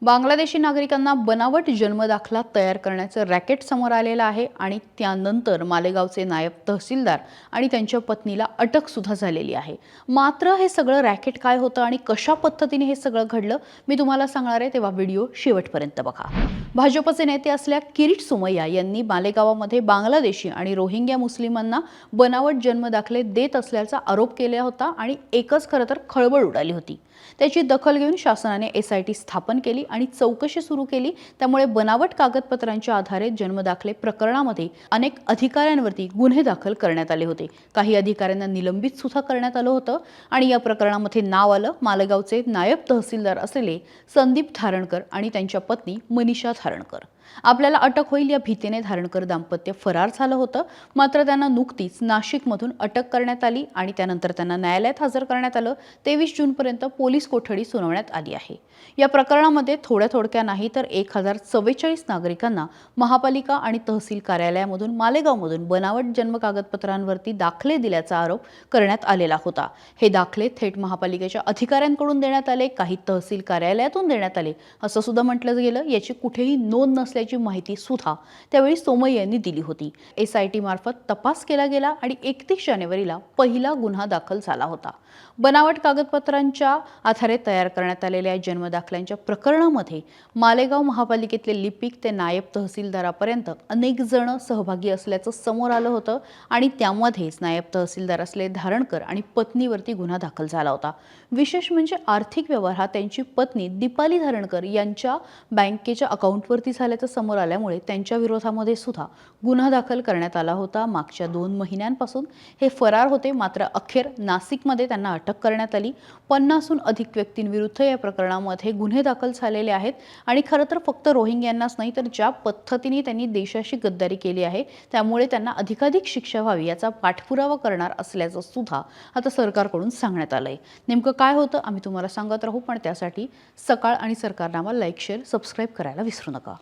बांगलादेशी नागरिकांना बनावट जन्मदाखला तयार करण्याचं रॅकेट समोर आलेलं आहे आणि त्यानंतर मालेगावचे नायब तहसीलदार आणि त्यांच्या पत्नीला अटक सुद्धा झालेली आहे। मात्र हे सगळं रॅकेट काय होतं आणि कशा पद्धतीने हे सगळं घडलं मी तुम्हाला सांगणार आहे, तेव्हा व्हिडिओ शेवटपर्यंत बघा। भाजपचे नेते असलेल्या किरीट सोमय्या यांनी मालेगावामध्ये बांगलादेशी आणि रोहिंग्या मुस्लिमांना बनावट जन्मदाखले देत असल्याचा आरोप केला होता आणि एकच खरं तर खळबळ उडाली होती। त्याची दखल घेऊन शासनाने SIT स्थापन केली आणि चौकशी सुरू केली। त्यामुळे बनावट कागदपत्रांच्या आधारे जन्मदाखले प्रकरणामध्ये अनेक अधिकाऱ्यांवरती गुन्हे दाखल करण्यात आले होते। काही अधिकाऱ्यांना निलंबित सुद्धा करण्यात आलं होतं आणि या प्रकरणामध्ये नाव आलं मालेगावचे नायब तहसीलदार असलेले संदीप धारणकर आणि त्यांच्या पत्नी मनीषा धारणकर। आपल्याला अटक होईल या भीतीने धारणकर दाम्पत्य फरार झालं होतं। मात्र त्यांना नुकतीच नाशिकमधून अटक करण्यात आली आणि त्यानंतर त्यांना न्यायालयात हजर करण्यात आलं। 23 जूनपर्यंत पोलीस कोठडी सुनावण्यात आली आहे। या प्रकरणामध्ये थोड्या नाही तर 1044 नागरिकांना महापालिका आणि तहसील कार्यालयामधून मालेगावमधून बनावट जन्म कागदपत्रांवरती दाखले दिल्याचा आरोप करण्यात आलेला होता। हे दाखले थेट महापालिकेच्या अधिकाऱ्यांकडून देण्यात आले, काही तहसील कार्यालयातून देण्यात आले असं सुद्धा म्हटलं गेलं। याची कुठेही नोंद नसल्याची माहिती सुद्धा त्यावेळी सोमय्या यांनी दिली होती। SIT मार्फत तपास केला गेला आणि 31 जानेवारीला पहिला गुन्हा दाखल झाला होता। बनावट कागदपत्रांच्या आधारे तयार करण्यात आलेल्या जन्मदाखल्यांच्या प्रकरणामध्ये मालेगाव महापालिकेतले लिपिक ते नायब तहसीलदारापर्यंत अनेक जण सहभागी असल्याचं समोर आलं होतं आणि त्यामध्येच नायब तहसीलदार असले धारणकर आणि पत्नीवरती गुन्हा दाखल झाला होता। विशेष म्हणजे आर्थिक व्यवहार हा त्यांची पत्नी दीपाली धारणकर यांच्या बँकेच्या अकाउंटवरती झाल्याचं समोर आल्यामुळे त्यांच्या विरोधामध्ये सुद्धा गुन्हा दाखल करण्यात आला होता। मागच्या 2 महिन्यांपासून हे फरार होते, मात्र अखेर नाशिकमध्ये त्यांना अटक करण्यात आली। 50हून अधिक व्यक्तींविरुद्ध या प्रकरणामध्ये गुन्हे दाखल झालेले आहेत आणि खरं तर फक्त रोहिंग्यांनाच नाही तर ज्या पद्धतीने त्यांनी देशाशी गद्दारी केली आहे त्यामुळे त्यांना अधिकाधिक शिक्षा व्हावी याचा पाठपुरावा करणार असल्याचं सुद्धा आता सरकारकडून सांगण्यात आलंय। नेमकं काय होतं आम्ही तुम्हाला सांगत राहू, पण त्यासाठी सकाळ आणि सरकारनामा लाईक, शेअर, सबस्क्राईब करायला विसरू नका।